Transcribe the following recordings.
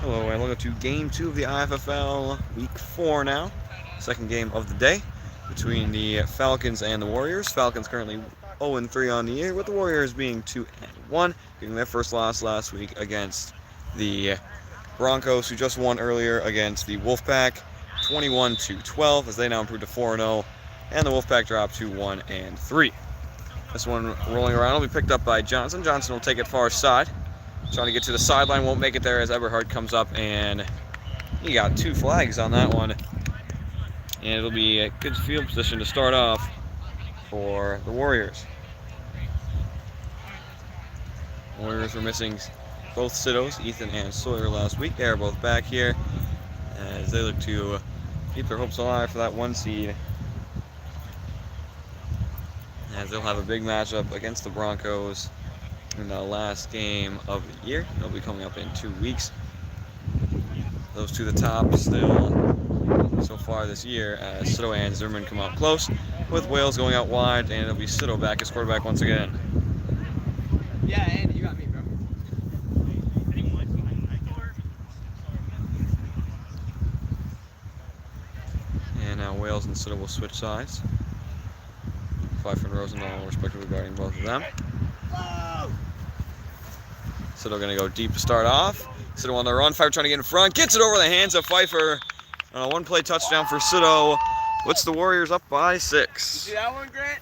Hello, and welcome to Game 2 of the IFFL Week 4 now. Second game of the day between the Falcons and the Warriors. Falcons currently 0-3 on the year, with the Warriors being 2-1, getting their first loss last week against the Broncos, who just won earlier against the Wolfpack, 21-12, as they now improved to 4-0, and the Wolfpack dropped to 1-3. This one rolling around will be picked up by Johnson. Johnson will take it far side. Trying to get to the sideline, won't make it there as Eberhard comes up, and he got 2 flags on that one. And it'll be a good field position to start off for the Warriors. Warriors were missing both Siddos, Ethan and Sawyer, last week. They are both back here as they look to keep their hopes alive for that 1 seed. As they'll have a big matchup against the Broncos in the last game of the year. They'll be coming up in 2 weeks. Those two, the top still so far this year, as Siddo and Zimmerman come out close, with Wales going out wide, and it'll be Siddo back as quarterback once again. Yeah, Andy, you got me, bro. And now Wales and Siddo will switch sides. Pfeiffer and Rosendahl respectively guarding both of them. Siddo going to go deep to start off. Siddo on the run. Pfeiffer trying to get in front. Gets it over the hands of Pfeiffer. On a 1-play touchdown for Siddo. Puts the Warriors up by 6. You see that one, Grant?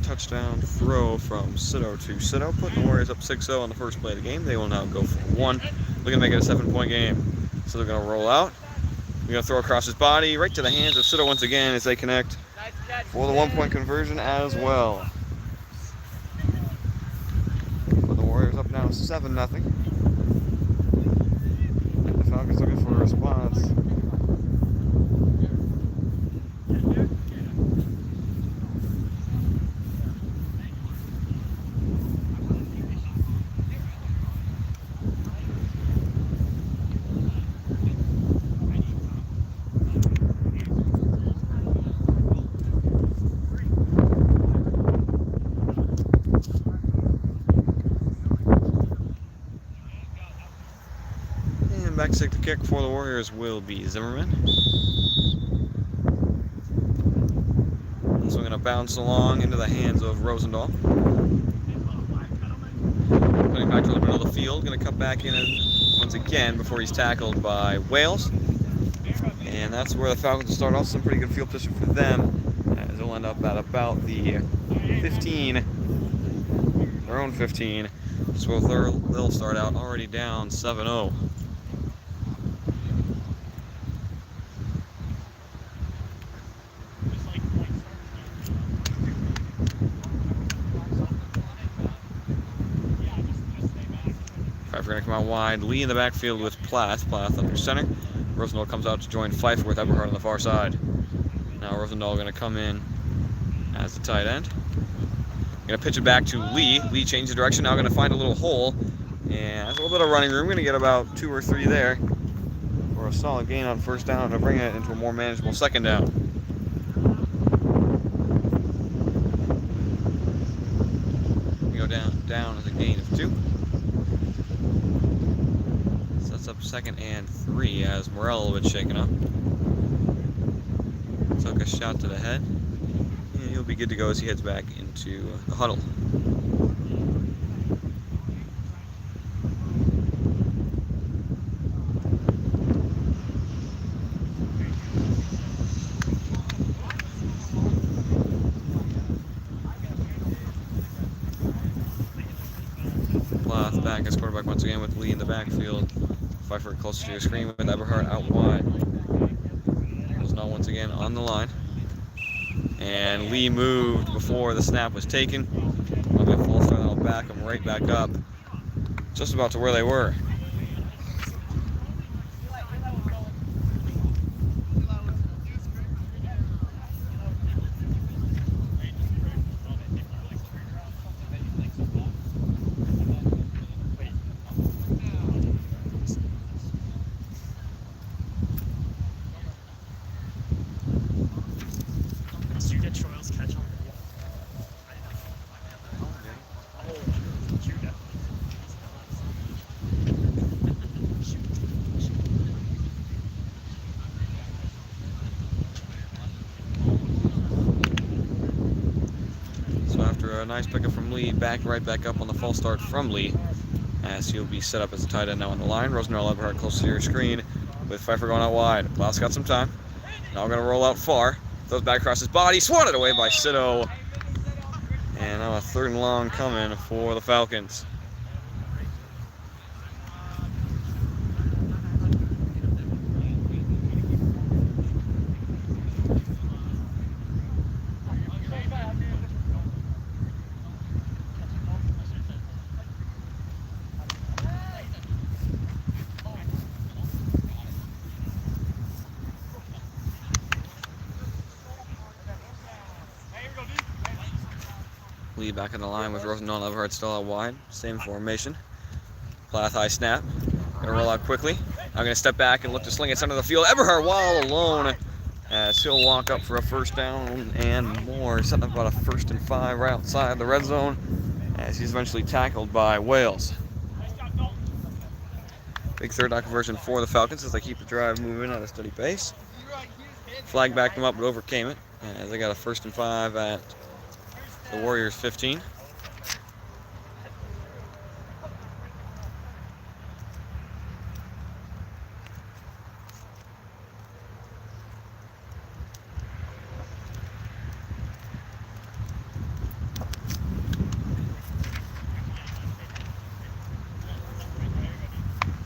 Touchdown throw from Siddo to Siddo, putting the Warriors up 6-0 on the first play of the game. They will now go for 1. Looking to make it a 7-point game. So they're going to roll out. They're going to throw across his body, right to the hands of Siddo once again as they connect for the 1-point conversion as well. But the Warriors up now 7-0. And the Falcons looking for a response. Back to take the kick for the Warriors will be Zimmerman. This one going to bounce along into the hands of Rosendahl. Putting back to the middle of the field, going to cut back in once again before he's tackled by Wales. And that's where the Falcons start off. Some pretty good field position for them, as they'll end up at about the 15, their own 15. So they'll start out already down 7-0. Pfeiffer going to come out wide. Lee in the backfield with Plath. Plath under center. Rosendahl comes out to join Pfeiffer with Eberhard on the far side. Now Rosendahl going to come in as the tight end. Going to pitch it back to Lee. Lee changes direction. Now going to find a little hole. And that's a little bit of running room. Going to get about 2 or 3 there for a solid gain on first down to bring it into a more manageable second down. We go down as a gain of 2. Up 2nd and 3 as Morrell a little bit shaken up. Took a shot to the head. And he'll be good to go as he heads back into the huddle. Plath back as quarterback once again with Lee in the backfield. Pfeiffer closer to your screen with Eberhard out wide. Rosendahl once again on the line. And Lee moved before the snap was taken. I'll be a full start. back them right back up, just about to where they were. Did you get Troy's catch on video? Oh, you definitely. So after a nice pickup from Lee, right back up on the false start from Lee, as he'll be set up as a tight end now on the line. Rosendahl Eberhardt close to your screen with Pfeiffer going out wide. Klaus got some time. Now we're going to roll out far. Throws back across his body, swatted away by Sito. And now a 3rd and long coming for the Falcons. Lee back on the line with Rosendahl Eberhardt still out wide. Same formation. Plath high snap. Gonna roll out quickly. Now gonna step back and look to sling it center of the field. Eberhardt while alone as he'll walk up for a 1st down and more. Setting up about a 1st and 5 right outside the red zone as he's eventually tackled by Wales. Big 3rd down conversion for the Falcons as they keep the drive moving at a steady pace. Flag backed them up but overcame it as they got a 1st and 5 at the Warriors 15.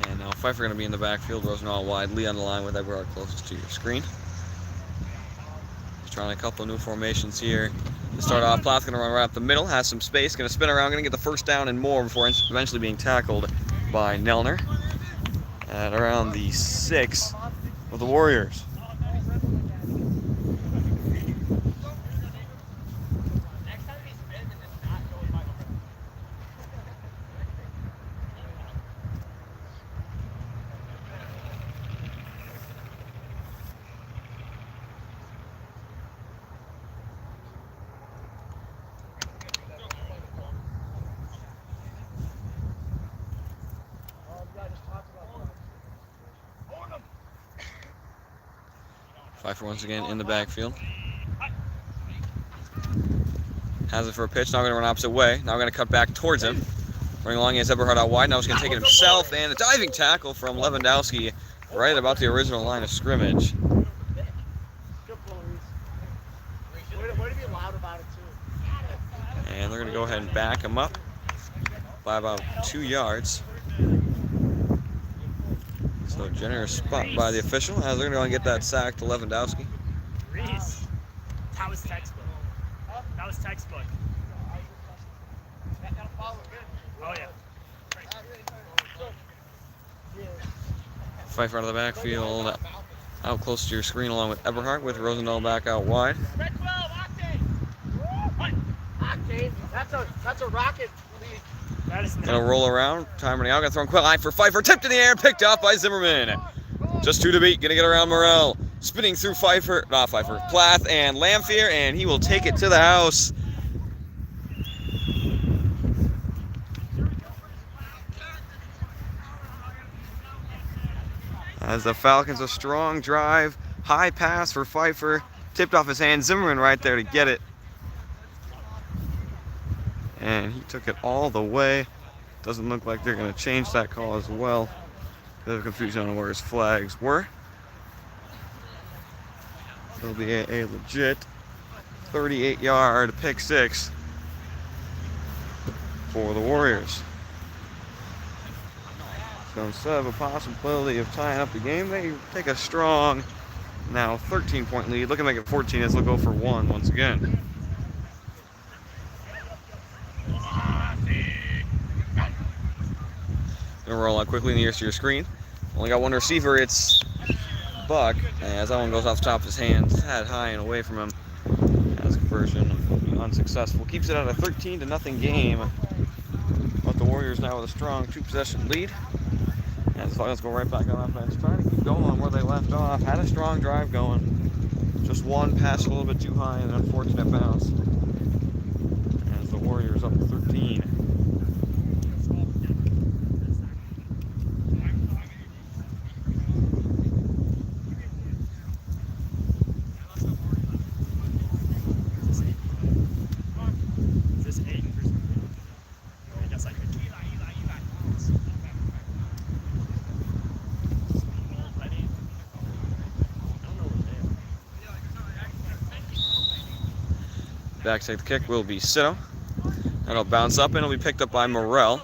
And now Pfeiffer going to be in the backfield. Rosendahl wide. Lee on the line with Eberhardt closest to your screen. He's trying a couple new formations here. To start off, Plath going to run right up the middle, has some space, going to spin around, going to get the 1st down and more before eventually being tackled by Nelner at around the 6 of the Warriors. Pfeiffer once again in the backfield. Has it for a pitch. Now going to run opposite way. Now going to cut back towards him. Running along is Eberhardt out wide. Now he's going to take it himself. And a diving tackle from Lewandowski right about the original line of scrimmage. And they're going to go ahead and back him up by about 2 yards. So generous spot by the official as they're going to get that sack to Lewandowski. Reese, that was textbook. That was textbook. Oh, yeah. Pfeiffer out of the backfield, out close to your screen along with Eberhardt with Rosendahl back out wide. That's a rocket lead. That is Gonna roll around, time running out, gonna throw a quick line for Pfeiffer, tipped in the air, picked up by Zimmerman. Just 2 to beat, gonna get around Morrell, spinning through Plath and Lamphere, and he will take it to the house. As the Falcons, a strong drive, high pass for Pfeiffer, tipped off his hand, Zimmerman right there to get it. And he took it all the way. Doesn't look like they're going to change that call as well. Bit of confusion on where his flags were. It'll be a legit 38-yard pick 6 for the Warriors. So instead of a possibility of tying up the game, they take a strong, now 13-point lead. Looking to make it 14 as they'll go for 1 once again. Gonna roll out quickly nearest to your screen. Only got one receiver. It's Buck, as that one goes off the top of his hands, head high and away from him. As conversion unsuccessful. Keeps it at a 13-0 game. But the Warriors now with a strong 2-possession lead. As the Falcons go right back on offense, trying to keep going where they left off. Had a strong drive going. Just one pass a little bit too high and an unfortunate bounce. As the Warriors up 13. Back to take the kick will be Sito. That'll bounce up and it'll be picked up by Morrell.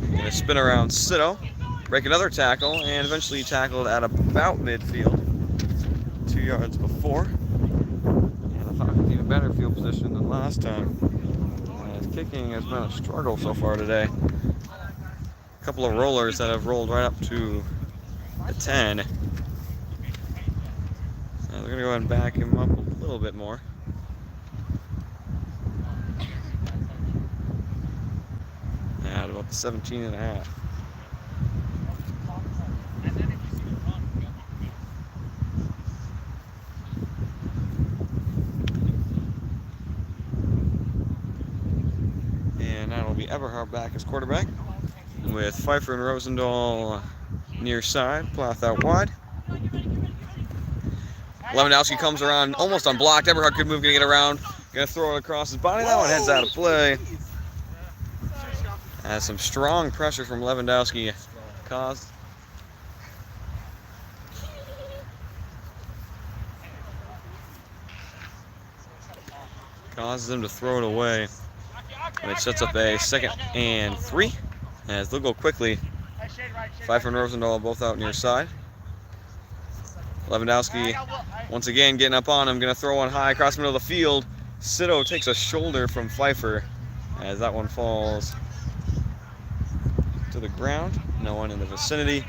Gonna spin around Sito, break another tackle, and eventually tackled at about midfield. 2 yards before. And the Falcons even better field position than last time. As kicking has been a struggle so far today. A couple of rollers that have rolled right up to the 10. They're going to go ahead and back him up a little bit more. At about the 17.5. And now it'll be Eberhard back as quarterback, with Pfeiffer and Rosendahl near side, Plath out wide. Lewandowski comes around almost unblocked. Eberhard good move, gonna get around, gonna throw it across his body. That one heads out of play. As some strong pressure from Lewandowski causes him to throw it away. And it sets up a 2nd and 3. As they'll go quickly. Pfeiffer and Rosendahl both out near side. Lewandowski once again getting up on him, gonna throw one high across the middle of the field. Sito takes a shoulder from Pfeiffer as that one falls to the ground. No one in the vicinity.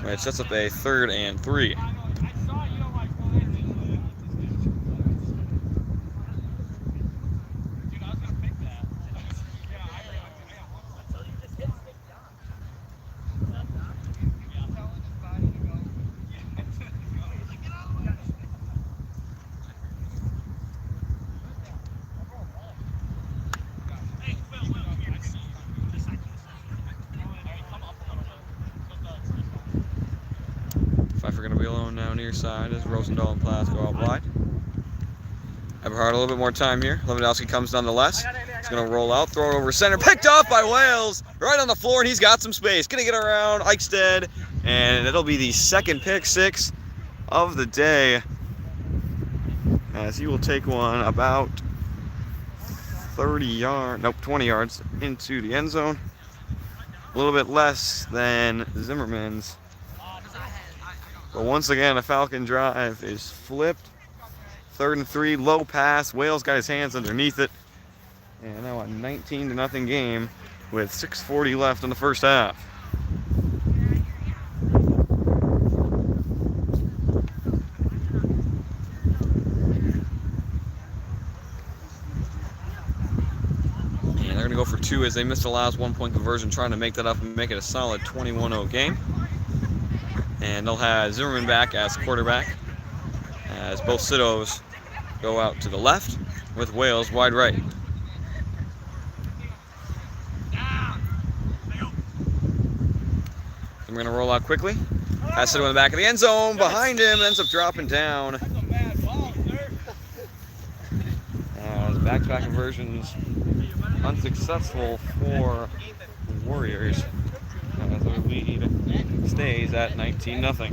It sets up a 3rd and 3. Pfeiffer going to be alone now near side as Rosendahl and Plath go out wide. Eberhard a little bit more time here. Lewandowski comes nonetheless. He's going to roll out, throw it over center. Picked off by Wales. Right on the floor, and he's got some space. Going to get around Eichstead, and it'll be the 2nd pick 6 of the day. As he will take one about 20 yards into the end zone. A little bit less than Zimmerman's. But once again, a Falcon drive is flipped. 3rd and 3, low pass. Wales got his hands underneath it. And now a 19-0 game with 6:40 left in the first half. And they're going to go for 2 as they missed the last 1-point conversion, trying to make that up and make it a solid 21-0 game. And they'll have Zimmerman back as quarterback, as both Sitos go out to the left with Wales wide right. And we're going to roll out quickly. Pass Sito in the back of the end zone. Behind him, ends up dropping down. As back-to-back conversions unsuccessful for the Warriors. As their lead stays at 19-0.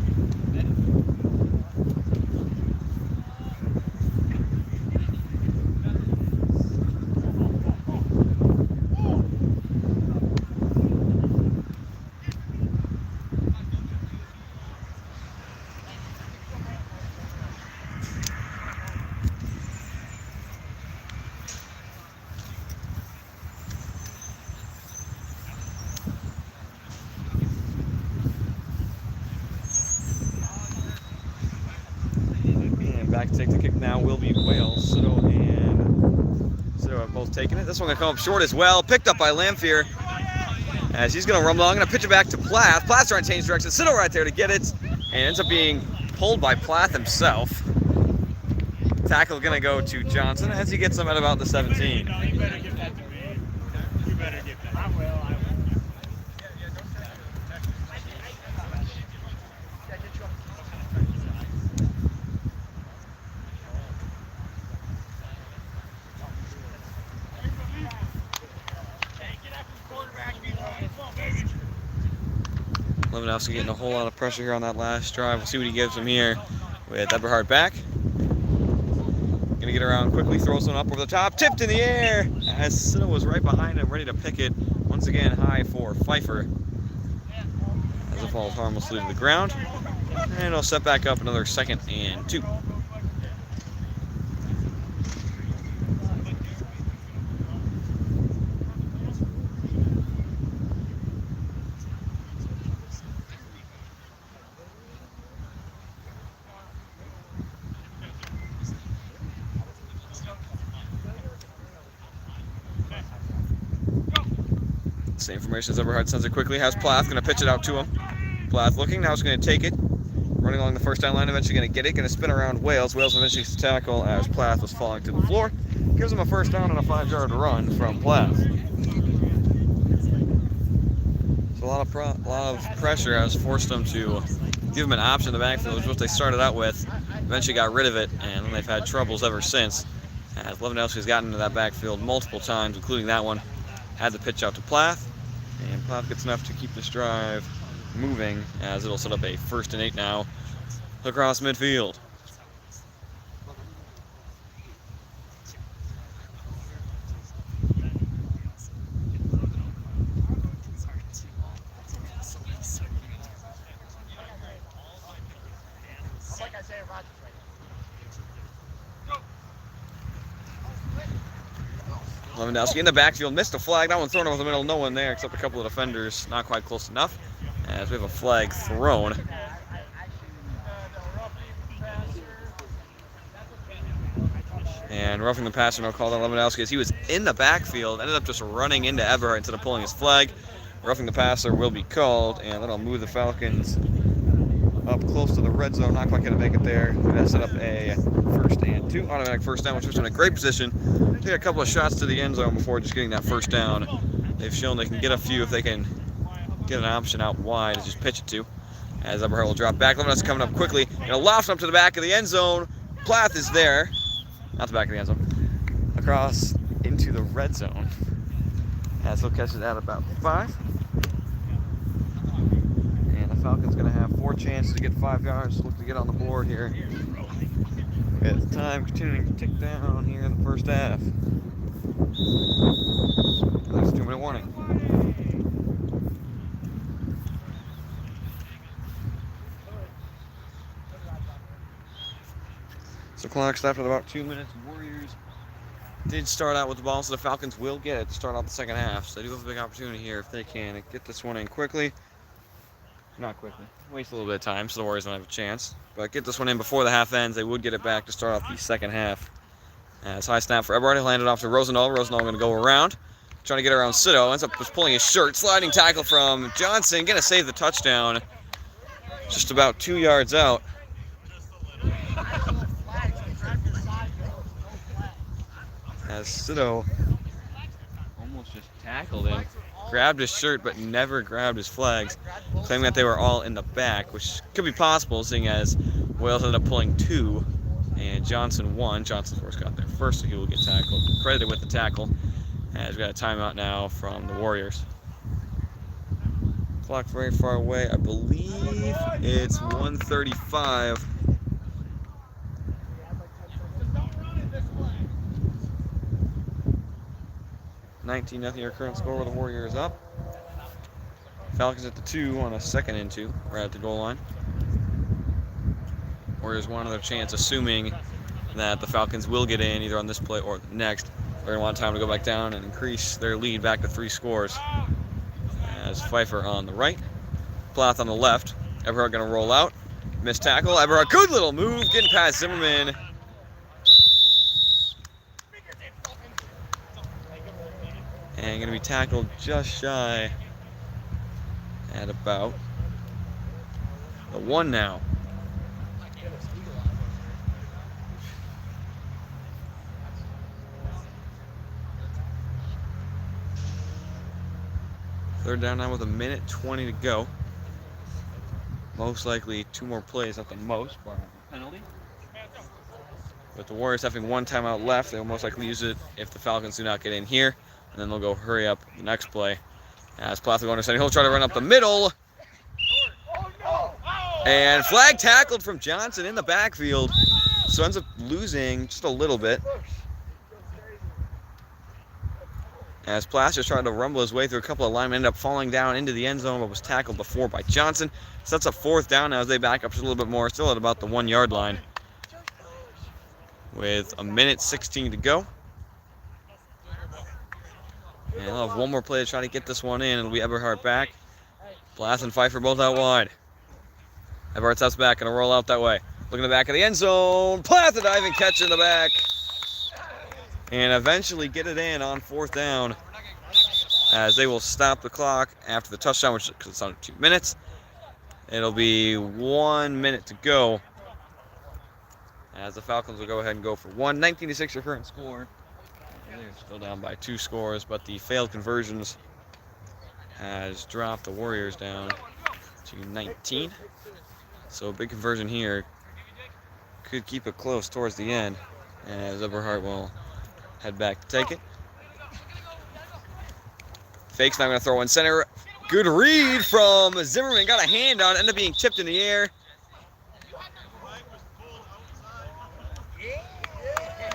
back to take the kick now will be Wales. Sido have both taken it. This one going to come up short as well. Picked up by Lamphere as he's going to rumble along. Going to pitch it back to Plath. Plath's trying to change direction. Sido right there to get it. And ends up being pulled by Plath himself. Tackle going to go to Johnson as he gets him at about the 17. You better give that to me. You better give that. I will. Lewandowski getting a whole lot of pressure here on that last drive. We'll see what he gives him here with Eberhard back. Gonna get around quickly, throws one up over the top, tipped in the air as Sido was right behind him, ready to pick it. Once again, high for Pfeiffer as it falls harmlessly to the ground. And it'll set back up another 2nd and 2. Same formation as Eberhard sends it quickly. Has Plath, going to pitch it out to him. Plath looking, now he's going to take it. Running along the first down line, eventually going to get it. Going to spin around Wales. Wales eventually gets to tackle as Plath was falling to the floor. Gives him a first down and a 5-yard run from Plath. So a lot of pressure has forced them to give him an option in the backfield, which is what they started out with. Eventually got rid of it, and then they've had troubles ever since. As Lewandowski's gotten into that backfield multiple times, including that one. Had the pitch out to Plath, and Plath gets enough to keep this drive moving as it'll set up a 1st and 8 now across midfield. Lewandowski in the backfield, missed a flag. That one thrown over the middle, no one there except a couple of defenders, not quite close enough. As we have a flag thrown. And roughing the passer, no call on Lewandowski as he was in the backfield, ended up just running into Eberhard instead of pulling his flag. Roughing the passer will be called, and that'll move the Falcons up close to the red zone. Not quite going to make it there. We're going to set up a 1st and 2. Automatic first down, which was in a great position. Take a couple of shots to the end zone before just getting that first down. They've shown they can get a few if they can get an option out wide to just pitch it to. As Eberhard will drop back. Lewandowski coming up quickly. Going to loft up to the back of the end zone. Plath is there. Not the back of the end zone. Across into the red zone. As he'll catch it at about 5. Falcons going to have 4 chances to get 5 yards. Look to get on the board here. With time continuing to tick down here in the first half. There's a 2-minute warning. So clock stopped at about 2 minutes. Warriors did start out with the ball, so the Falcons will get it to start out the second half. So they do have a big opportunity here if they can get this one in quickly. Not quickly. Waste a little bit of time so the Warriors don't have a chance. But get this one in before the half ends. They would get it back to start off the second half. As high snap for Eberhard. He'll hand it off to Rosendahl. Rosendahl going to go around. Trying to get around Sido. Ends up just pulling his shirt. Sliding tackle from Johnson. Going to save the touchdown. Just about 2 yards out. As Sido almost just tackled him. Grabbed his shirt but never grabbed his flags, claiming that they were all in the back, which could be possible seeing as Wales ended up pulling 2 and Johnson 1. Johnson, of course, got there first, so he will get tackled. Credited with the tackle, as we got a timeout now from the Warriors. Clock very far away. I believe it's 1:35. $19-0 your current score with the Warriors up. Falcons at the 2 on a 2nd and 2, right at the goal line. Warriors want another chance, assuming that the Falcons will get in either on this play or the next. They're going to want time to go back down and increase their lead back to 3 scores. As Pfeiffer on the right, Plath on the left. Eberhard going to roll out. Missed tackle. Eberhard, good little move, getting past Zimmerman. And going to be tackled just shy at about the 1 now. Third down now with 1:20 to go. Most likely 2 more plays at the most, bar penalty. With the Warriors having 1 timeout left, they'll most likely use it if the Falcons do not get in here. And then they'll go hurry up the next play. As Plath going to center, he'll try to run up the middle. And flag tackled from Johnson in the backfield. So ends up losing just a little bit. As Plath just tried to rumble his way through a couple of linemen, ended up falling down into the end zone, but was tackled before by Johnson. So that's a 4th down now as they back up just a little bit more, still at about the 1-yard line. With 1:16 to go. And they'll have 1 more play to try to get this one in. It'll be Eberhard back. Plath and Pfeiffer both out wide. Eberhard steps back and a roll out that way. Look in the back of the end zone. Plath a diving catch in the back. And eventually get it in on 4th down. As they will stop the clock after the touchdown, which is under 2 minutes. It'll be 1 minute to go. As the Falcons will go ahead and go for 1. 19-6 your current score. They're still down by 2 scores, but the failed conversions has dropped the Warriors down to 19. So a big conversion here could keep it close towards the end, as Eberhard will head back to take it. Fake's not going to throw in center. Good read from Zimmerman. Got a hand on it. Ended up being tipped in the air.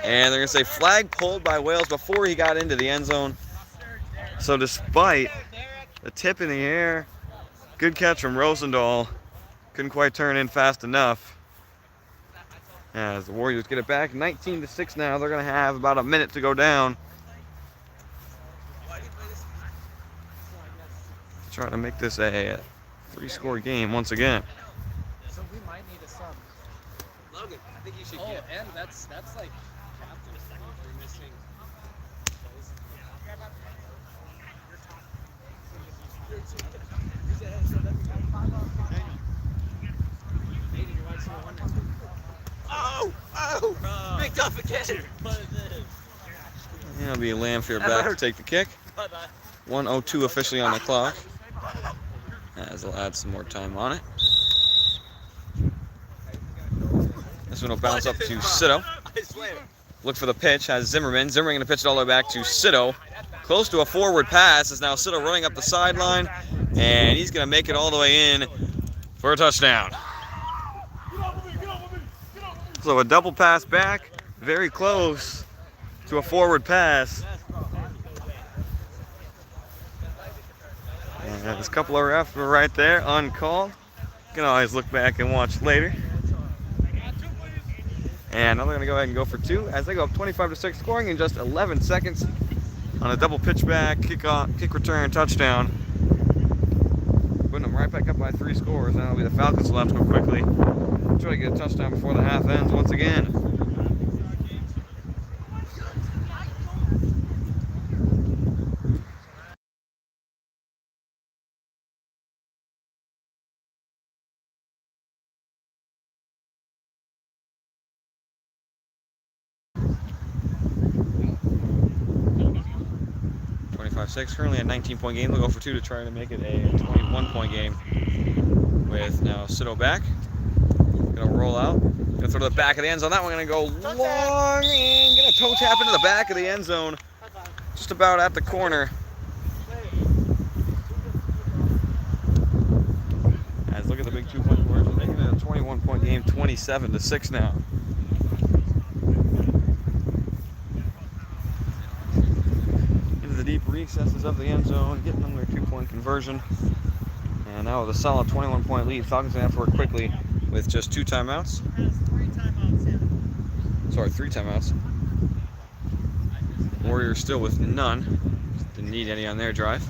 And they're going to say flag pulled by Wales before he got into the end zone. So despite the tip in the air, good catch from Rosendahl. Couldn't quite turn in fast enough. As the Warriors get it back, 19-6 now. They're going to have about a minute to go down. Trying to make this a 3-score game once again. So we might need a sub. Logan, I think you should Oh, get. and that's like after the second we're missing. Oh! Picked up again! It'll be Lamphere back to take the kick. 1:02 officially on the clock. As they'll add some more time on it. This one will bounce up to Sito. Look for the pitch, has Zimmerman. Zimmerman going to pitch it all the way back to Sito. Close to a forward pass is now Sito running up the sideline. And he's going to make it all the way in for a touchdown. So a double pass back, very close to a forward pass. And there's a couple of refs were right there, uncalled. You can always look back and watch later. And now they're going to go ahead and go for 2 as they go up 25-6, scoring in just 11 seconds on a double pitch back, kick return, touchdown. Putting them right back up by 3 scores. Now it'll be the Falcons will have to go quickly. Try to get a touchdown before the half ends once again. Currently a 19-point game. They'll go for 2 to try to make it a 21-point game. With now Sito back. Gonna roll out. Gonna throw to the back of the end zone. That one gonna go long and gonna toe tap into the back of the end zone. Just about at the corner. As look at the big 2-point conversion. Making it a 21-point game, 27-6 now. The deep recesses of the end zone, getting them their 2-point conversion. And now with a solid 21-point lead, Falcons gonna have to work quickly with just 2 timeouts. 3 timeouts. Warriors still with none. Didn't need any on their drive.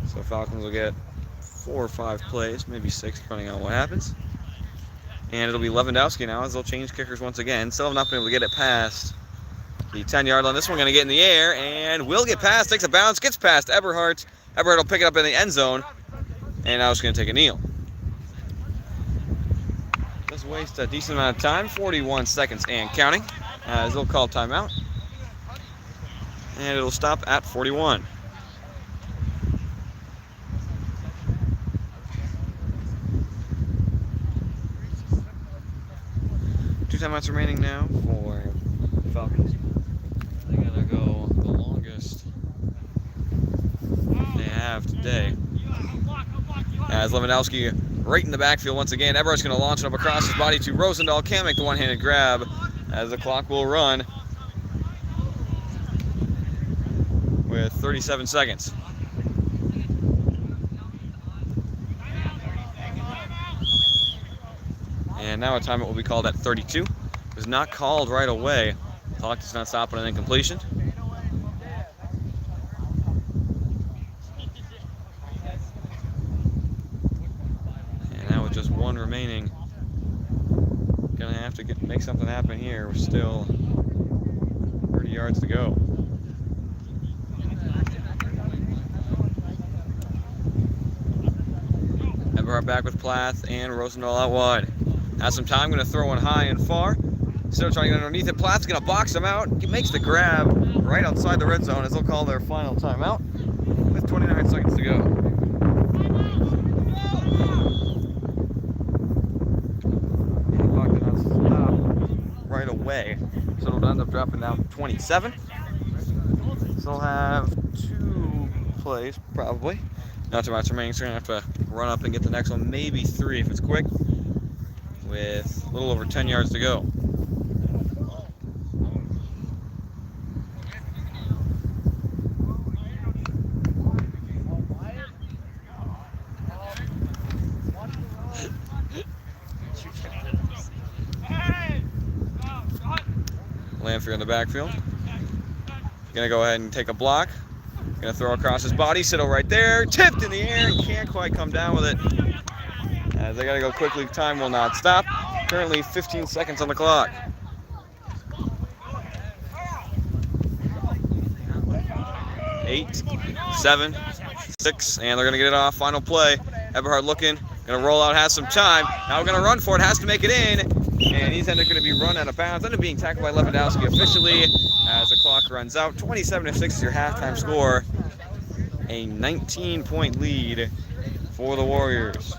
So Falcons will get 4 or 5 plays, maybe 6, depending on what happens. And it'll be Lewandowski now as they'll change kickers once again. Still have not been able to get it past the 10-yard line. This one going to get in the air and will get past. Takes a bounce, gets past Eberhardt. Eberhardt will pick it up in the end zone. And now it's going to take a kneel. Does waste a decent amount of time, 41 seconds and counting, as they'll call timeout. And it'll stop at 41. Two timeouts remaining now for the Falcons. They're going to go the longest they have today. As Lewandowski right in the backfield once again. Everett's going to launch it up across his body to Rosendahl. Can't make the one-handed grab as the clock will run with 37 seconds. And now a timeout will be called at 32. It was not called right away. Clock does not stop on an incompletion. And now with just one remaining, gonna have to make something happen here. We're still 30 yards to go. Eberhardt back with Plath and Rosendahl out wide. Has some time, going to throw one high and far. Instead of trying to get underneath it, Plath's going to box him out. He makes the grab right outside the red zone as they'll call their final timeout with 29 seconds to go. And the clock did not stop right away, so it'll end up dropping down to 27. So they'll have 2 plays, probably. Not too much remaining, so we're going to have to run up and get the next one, maybe 3 if it's quick, with a little over 10 yards to go. Lanfear in the backfield. Gonna go ahead and take a block. Gonna throw across his body. Siddle right there. Tipped in the air and can't quite come down with it. As they gotta go quickly. Time will not stop. Currently 15 seconds on the clock. Eight, 7, 6, and they're gonna get it off. Final play. Eberhardt looking. Gonna roll out, has some time. Now we're gonna run for it, has to make it in. And he's ended up gonna be run out of bounds. Ended up being tackled by Lewandowski officially as the clock runs out. 27-6 is your halftime score. A 19-point lead for the Warriors.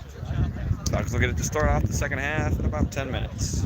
Falcons will get it to start off the second half in about 10 minutes.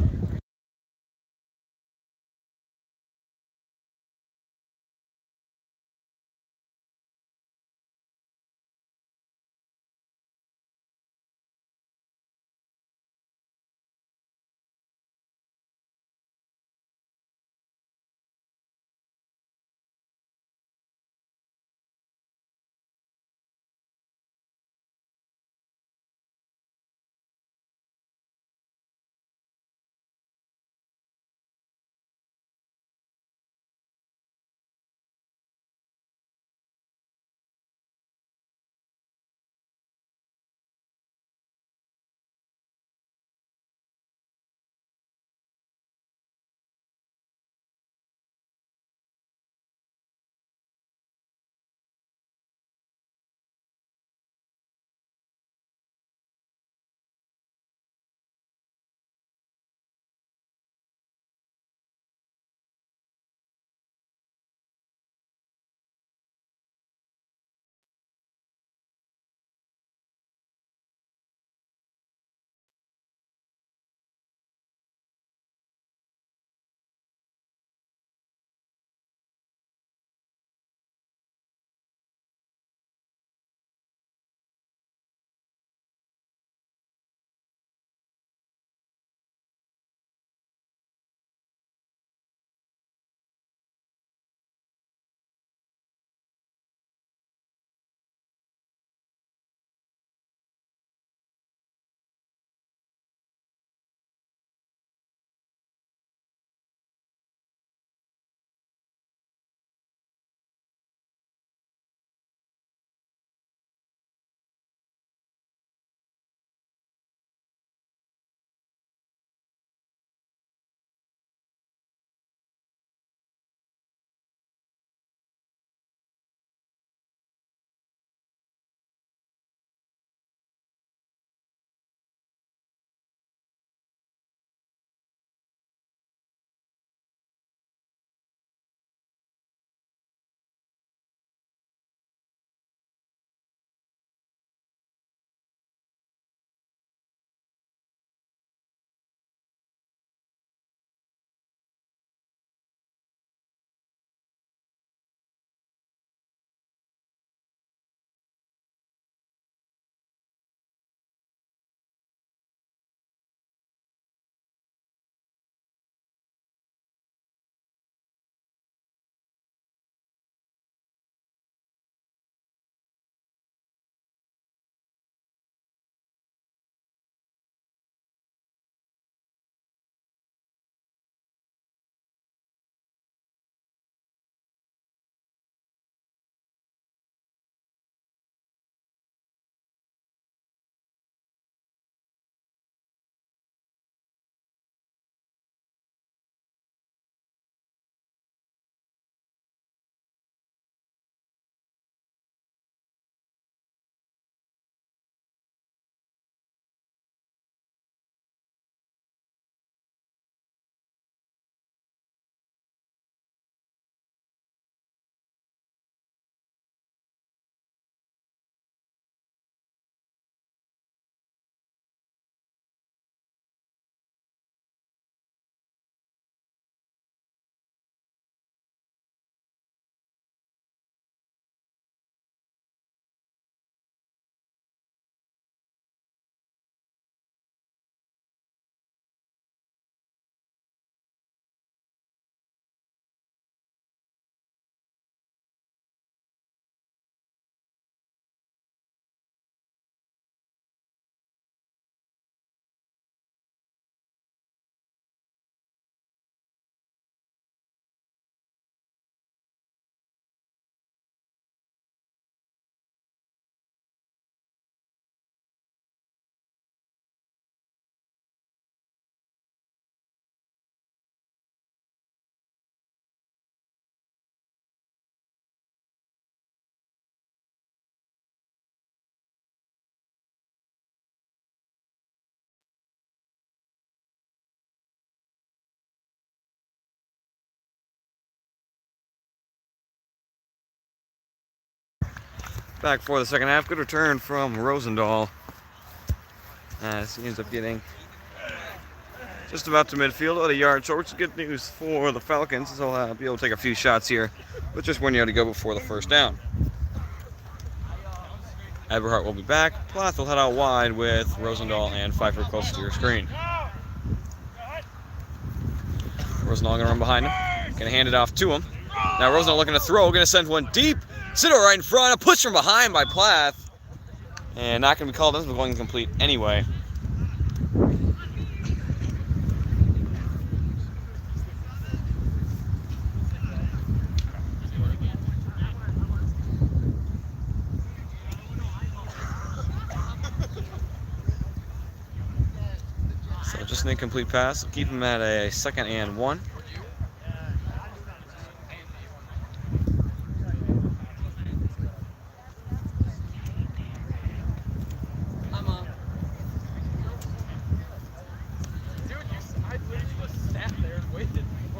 Back for the second half. Good return from Rosendahl. As he ends up getting just about to midfield, about a yard short, which is good news for the Falcons, as they'll be able to take a few shots here with just 1 yard to go before the first down. Eberhardt will be back. Plath will head out wide with Rosendahl and Pfeiffer close to your screen. Rosendahl gonna run behind him. Gonna hand it off to him. Now Rosendahl looking to throw, gonna send one deep. Siddle right in front, a push from behind by Plath. And not gonna be called, this was going incomplete anyway. So just an incomplete pass. Keep him at a 2nd and 1.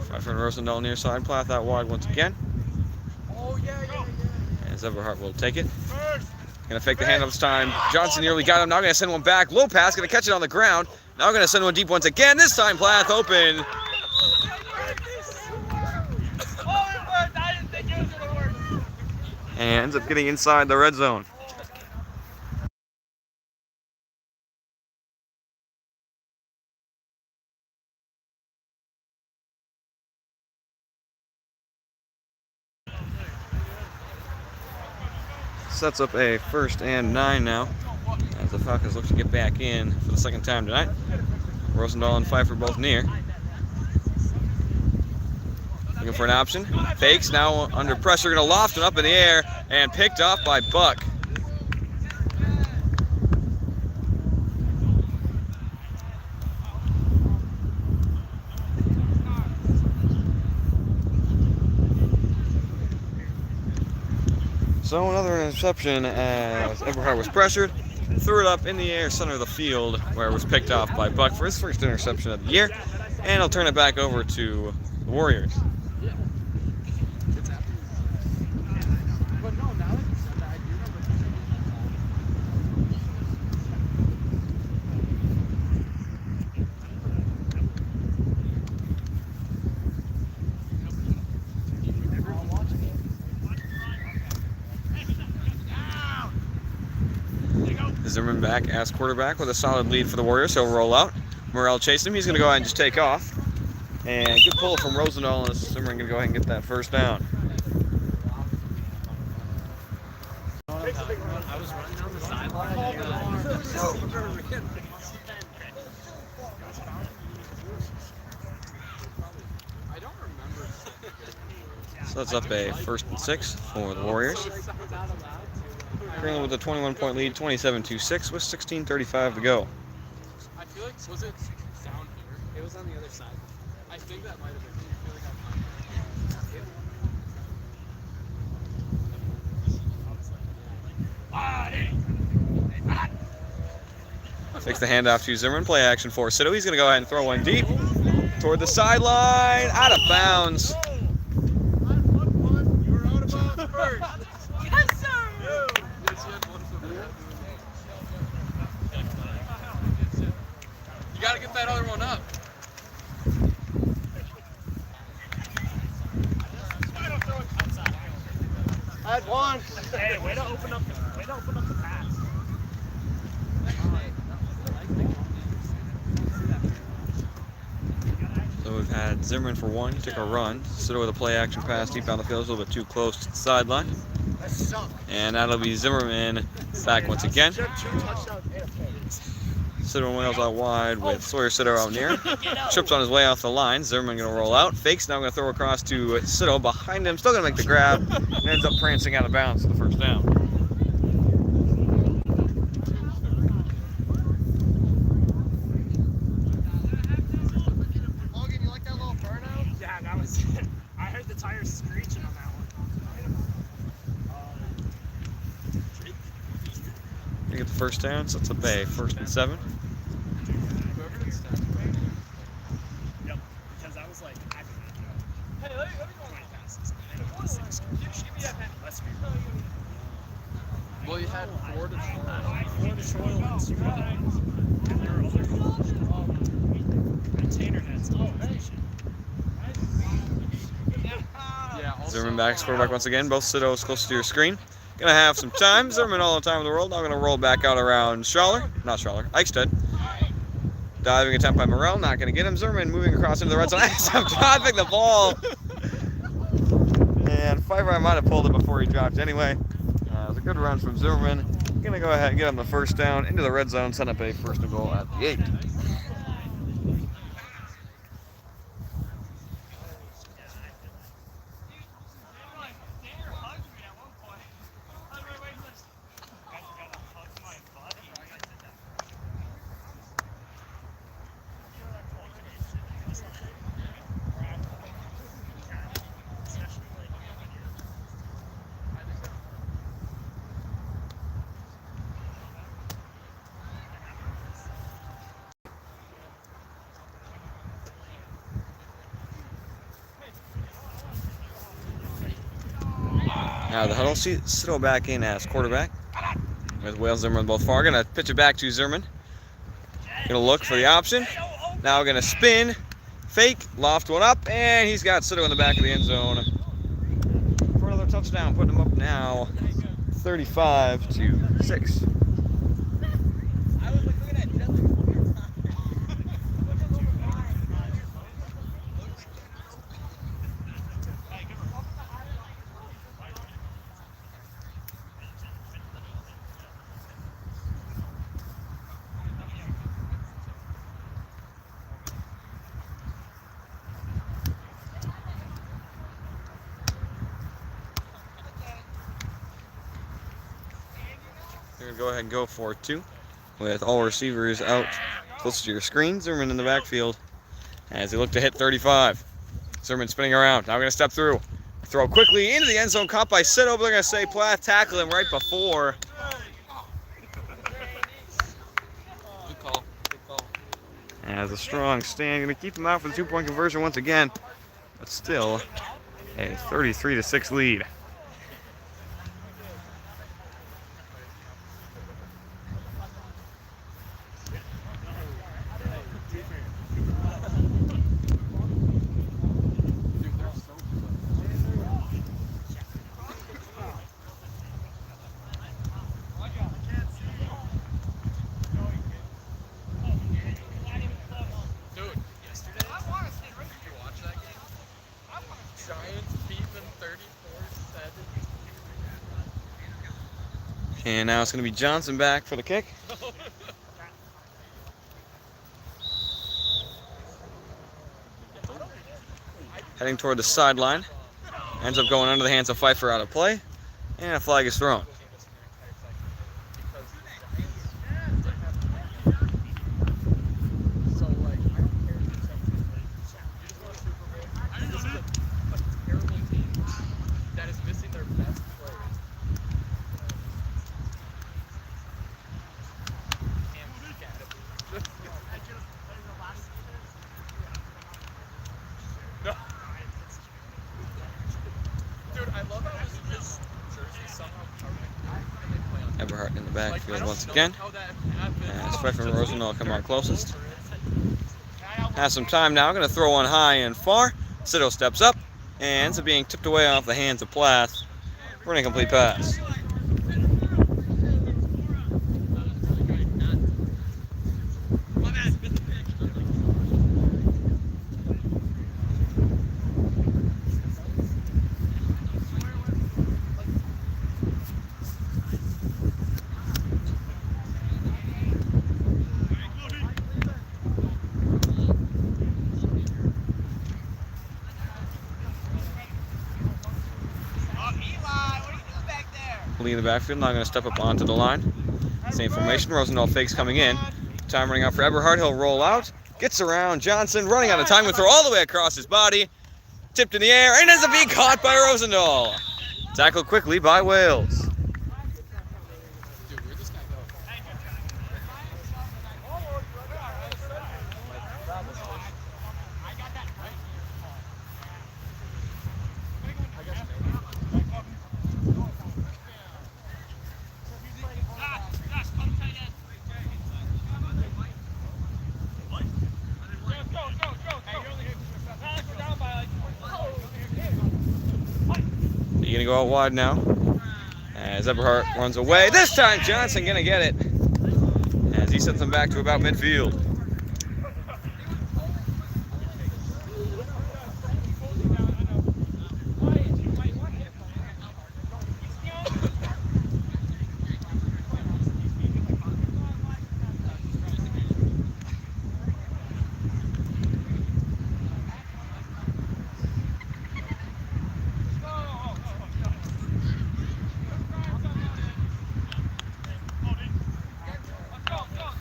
Pfeiffer and Rosendahl near side. Plath out wide once again. As Eberhardt will take it. Gonna fake the handoff this time. Johnson nearly got him. Now gonna send one back. Low pass, gonna catch it on the ground. Now gonna send one deep once again. This time Plath open. And ends up getting inside the red zone. Sets up a 1st and 9 now, as the Falcons look to get back in for the 2nd time tonight. Rosendahl and Pfeiffer both near. Looking for an option. Fakes, now under pressure, gonna loft it up in the air and picked off by Buck. So another interception as Eberhardt was pressured, threw it up in the air, center of the field, where it was picked off by Buck for his first interception of the year, and he'll turn it back over to the Warriors. Zimmerman back as quarterback with a solid lead for the Warriors. He'll roll out. Morrell chasing him. He's going to go ahead and just take off. And good pull from Rosendahl, and Zimmerman going to go ahead and get that first down. I was running down the sideline. So that's up a 1st and 6 for the Warriors. Currently with a 21-point lead, 27-6 with 16:35 to go. I feel like, was it down here? It was on the other side. I think that might have been. Takes the handoff to Zimmerman. Play action for Siddle. He's going to go ahead and throw one deep toward the sideline. Out of bounds. You gotta get that other one up. I had one. Hey, way to open up the pass. So we've had Zimmerman for one, took a run. Siddle with a play action pass deep down the field, a little bit too close to the sideline. And that'll be Zimmerman back once again. Siddle wheels out wide with Sawyer Siddle out near. Trips on his way off the line. Zimmerman going to roll out. Fakes, now going to throw across to Siddle behind him. Still going to make the grab. And ends up prancing out of bounds for the first down. Logan, you like that little burnout? Yeah, that was. I heard the tires screeching on that one. They get the first down, so it's up a 1st and 7. Yep, because that was like. Hey, let me go. 20 passes. And 6. Let's be. soil and container nets. Zimmerman back, quarterback once again. Both Sitos close to your screen. Gonna have some time. Zimmerman all the time in the world. Now gonna roll back out around Eichstead. Diving attempt by Morrell, not gonna get him. Zimmerman moving across into the red zone. I'm dropping the ball. And Pfeiffer might have pulled it before he dropped anyway. It was a good run from Zimmerman. Gonna go ahead and get him the first down into the red zone, set up a first and goal at the 8. Now the huddle, Sito back in as quarterback. With Wales Zimmerman both far. Gonna pitch it back to Zimmerman. Gonna look for the option. Now gonna spin, fake, loft one up, and he's got Sito in the back of the end zone for another touchdown, putting him up now 35-6. You're going to go ahead and go for 2 with all receivers out close to your screen. Zimmerman in the backfield as he look to hit 35. Zimmerman spinning around. Now going to step through. Throw quickly into the end zone. Caught by Sito, but they're going to say Plath tackled him right before. Good call. Good call. As a strong stand. Going to keep him out for the 2-point conversion once again. But still a 33-6 lead. And now it's going to be Johnson back for the kick. Heading toward the sideline. Ends up going under the hands of Pfeiffer out of play. And a flag is thrown. Eberhardt in the backfield once again. As Pfeiffer and Rosendahl come on closest. Has some time now. Going to throw one high and far. Sito steps up and ends up being tipped away off the hands of Plath for an incomplete pass. In the backfield, now going to step up onto the line. Same formation. Rosendahl fakes coming in. Time running out for Eberhardt. He'll roll out. Gets around Johnson. Running out of time. Will throw all the way across his body. Tipped in the air. And ends up being caught by Rosendahl. Tackled quickly by Wales. to go out wide now. As Eberhardt runs away. This time Johnson going to get it. As he sends them back to about midfield.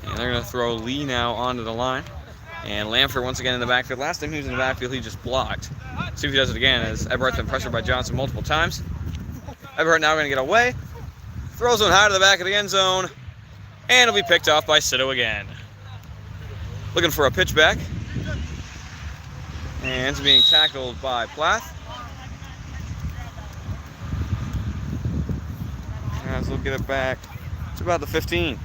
And they're going to throw Lee now onto the line. And Lamford once again in the backfield. Last time he was in the backfield, he just blocked. See if he does it again, as Eberhardt's been pressured by Johnson multiple times. Eberhardt now going to get away. Throws one high to the back of the end zone. And it'll be picked off by Sito again. Looking for a pitch back. And it's being tackled by Plath. As we'll get it back. It's about the 15.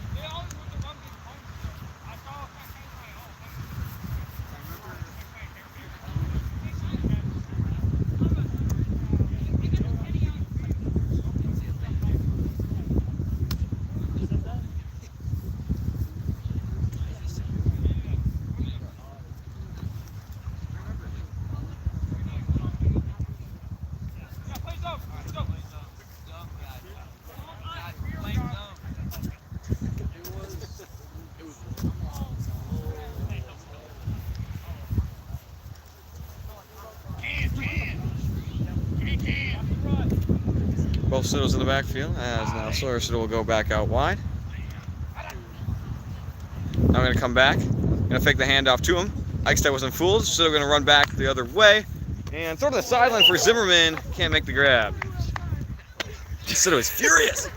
Both Sittles in the backfield, as now Sawyer Sittle will go back out wide. Now I'm going to come back. Going to fake the handoff to him. Eichstätt wasn't fooled. Sittle going to run back the other way. And throw to the sideline for Zimmerman. Can't make the grab. Sittle is furious.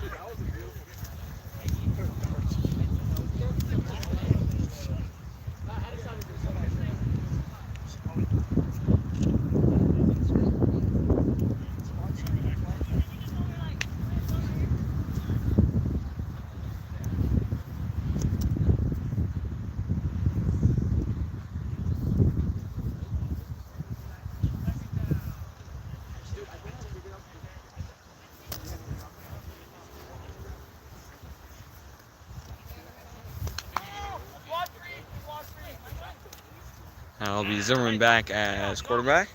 That'll be Zimmerman back as quarterback.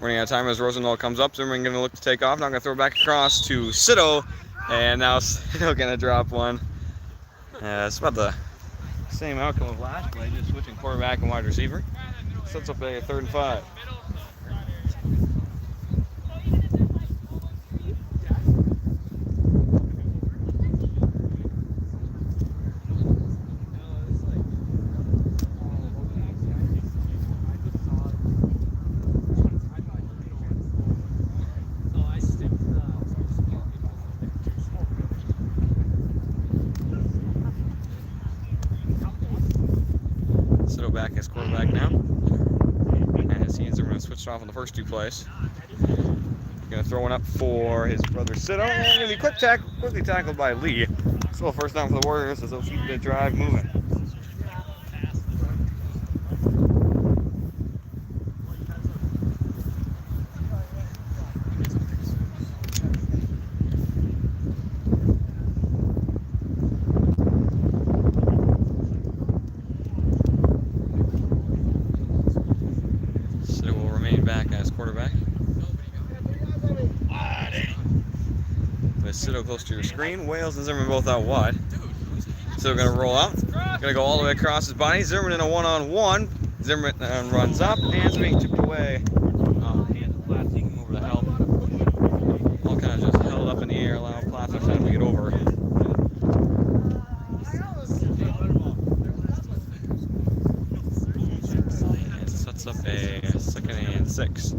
Running out of time as Rosendahl comes up. Zimmerman going to look to take off. Now going to throw back across to Sito. And now Sito going to drop one. It's about the same outcome of last play, just switching quarterback and wide receiver. Sets up a 3rd and 5. Back as quarterback now. As he and Zimmerman switched off on the first 2 plays. Going to throw one up for his brother Sito. And going to be quickly tackled by Lee. Still a first down for the Warriors as they'll keep the drive moving. Back as quarterback. With Sito close to your screen. Wales and Zimmerman both out wide. Sito going to roll out. Going to go all the way across his body. Zimmerman in a one-on-one. Zimmerman runs up. Hands being tipped away. Hands of Plath taking over the help. All kind of just held up in the air, allowing Plath no time to get over. And sets up a 2nd and 6.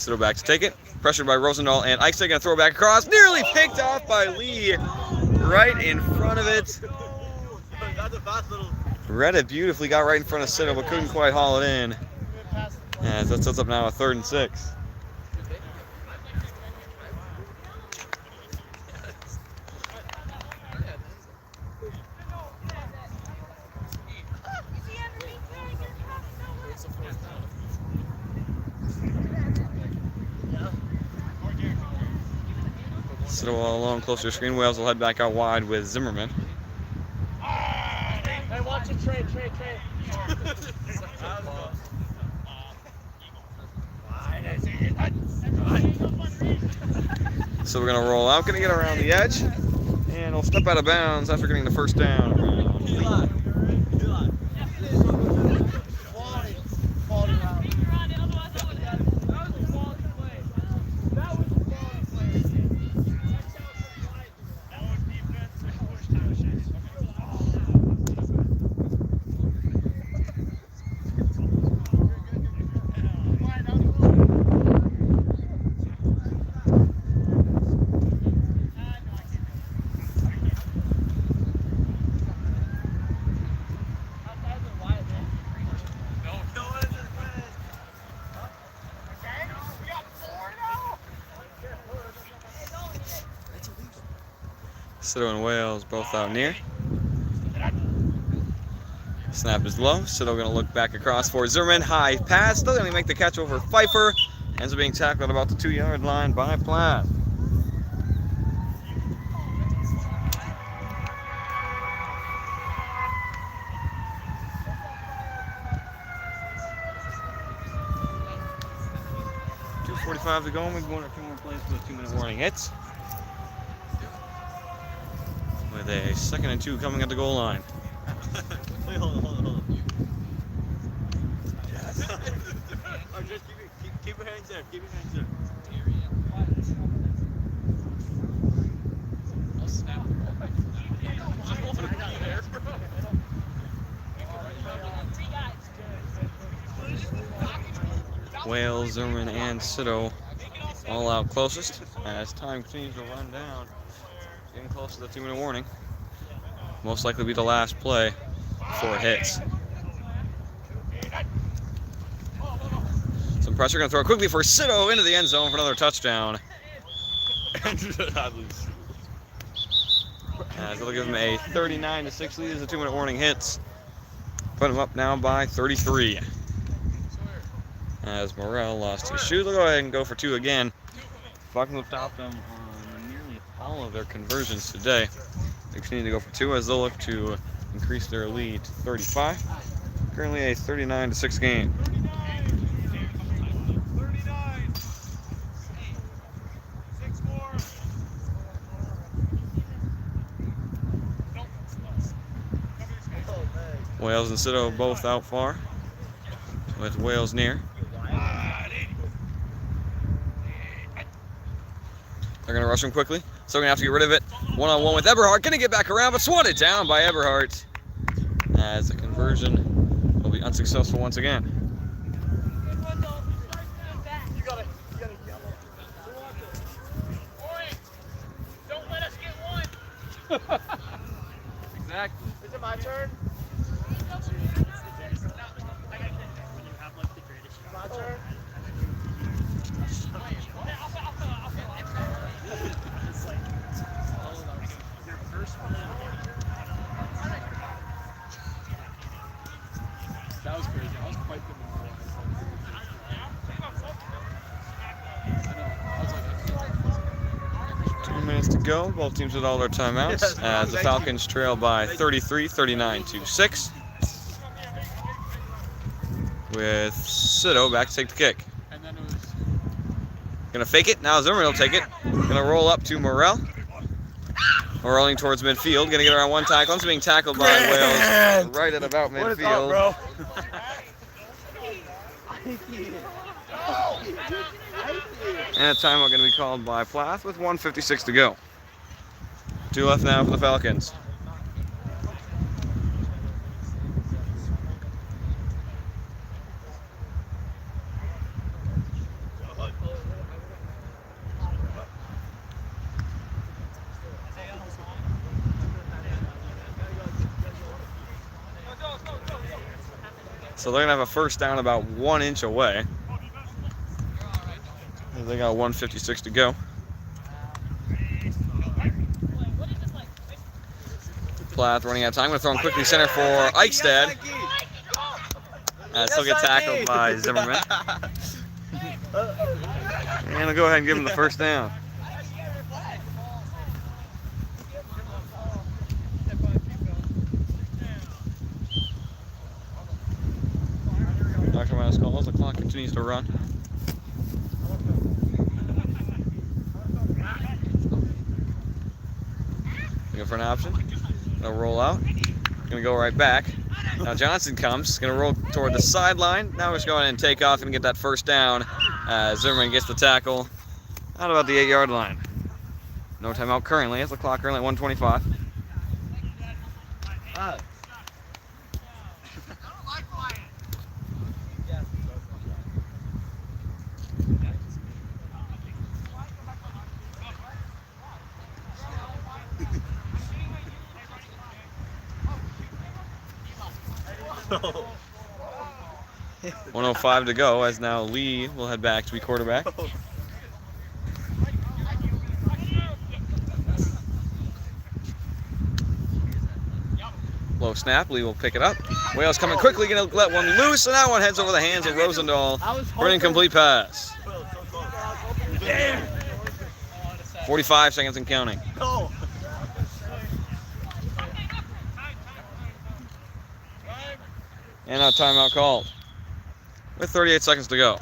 Sitto back to take it. Pressured by Rosendahl, and Ike's taking a throw back across. Nearly picked off by Lee. Right in front of it. Read it beautifully, got right in front of Sitto, but couldn't quite haul it in. As that sets up now a 3rd and 6. Sitto all alone, closer to the screen. Wales will head back out wide with Zimmerman. Hey, watch it, Trey. So we're going to roll out, going to get around the edge, and he'll step out of bounds after getting the first down. Sitto and Wales both out near. Snap is low. Sitto going to look back across for Zimmerman. High pass. Still going to make the catch over Pfeiffer. Ends up being tackled about the 2-yard line by Platt. .2:45 to go. We're going to 2 more plays with a 2-minute warning hits. With a 2nd and 2 coming at the goal line. Wait, hold on. Just keep your hands there. Keep your hands there. I'll snap. Wales, Zimmerman, and Sitto all out closest as time continues to run down. Getting close to the 2-minute warning. Most likely be the last play before it hits. Some pressure, going to throw quickly for Sitto into the end zone for another touchdown. As they'll give him a 39-6 lead as the 2-minute warning hits. Put him up now by 33. As Morrell lost his shoe, they'll go ahead and go for 2 again. Falcons will stop them on nearly all of their conversions today. They continue to go for 2 as they'll look to increase their lead to 35. Currently a 39-6 game. Wales and Sitto both out far, with Wales near. They're going to rush him quickly, so we're going to have to get rid of it. One-on-one with Eberhardt, going to get back around, but swatted down by Eberhardt. As the conversion will be unsuccessful once again. You got it. Don't let us get one. Exactly. Is it my turn? My turn? That was crazy. I was quite good before. I was like, 2 minutes to go. Both teams with all their timeouts as the Falcons trail by 33, 39-6. With Sitto back to take the kick. and then it was. Gonna fake it. Now Zimmerman will take it. Gonna roll up to Morrell. Rolling towards midfield. Gonna get around one tackle. It's being tackled by Wales right at about midfield. What is up, bro? And a timeout going to be called by Plath with 1:56 to go. 2 left now for the Falcons. So they're gonna have a first down about 1 inch away. They got 1:56 to go. Plath running out of time. I'm gonna throw him quickly center for Eichstad. Still get tackled by Zimmerman. And I'll go ahead and give him the first down. Dr. Miles calls. The clock continues to run. Looking for an option. Gonna roll out. Gonna go right back. Now Johnson comes. Gonna roll toward the sideline. Now we're just going and take off and get that first down. Zimmerman gets the tackle out about the 8-yard line. No timeout currently. It's the clock currently at 1:25. No. 1:05 to go, as now Lee will head back to be quarterback. Low snap, Lee will pick it up. Wales coming quickly, gonna let one loose, and that one heads over the hands of Rosendahl for an incomplete pass. 45 seconds and counting. No. And now timeout called with 38 seconds to go.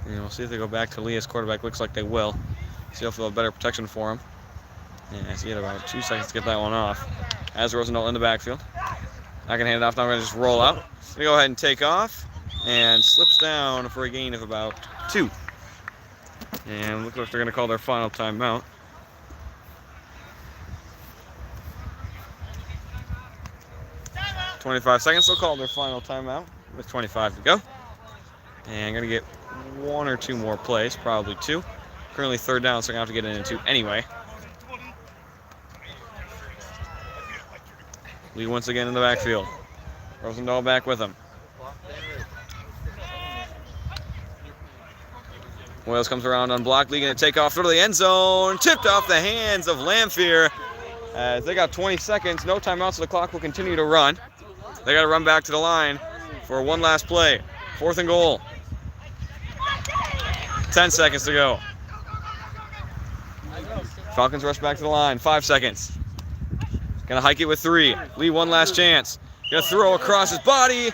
And we'll see if they go back to Lee as quarterback. Looks like they will. See if they'll have better protection for him. And I see it about 2 seconds to get that one off. As Rosendahl in the backfield. I can hand it off. Now I'm going to just roll out. Going to go ahead and take off. And slips down for a gain of about 2. And look like they're going to call their final timeout. "25 seconds." They'll call their final timeout with 25 to go. And going to get 1 or 2 more plays, probably 2. Currently 3rd down, so they're going to have to get into anyway. Lee once again in the backfield. Rosendahl back with him. Wales comes around on block. Lee going to take off through the end zone. Tipped off the hands of Lamphere. As they got 20 seconds. No timeouts, so the clock will continue to run. They got to run back to the line for one last play. 4th and goal. 10 seconds to go. Falcons rush back to the line. 5 seconds. Gonna hike it with 3. Lee one last chance. Gonna throw across his body.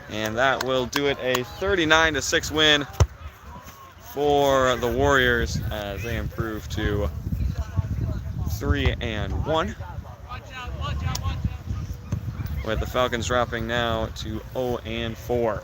And that will do it, a 39-6 win for the Warriors as they improve to 3-1. With the Falcons dropping now to 0-4.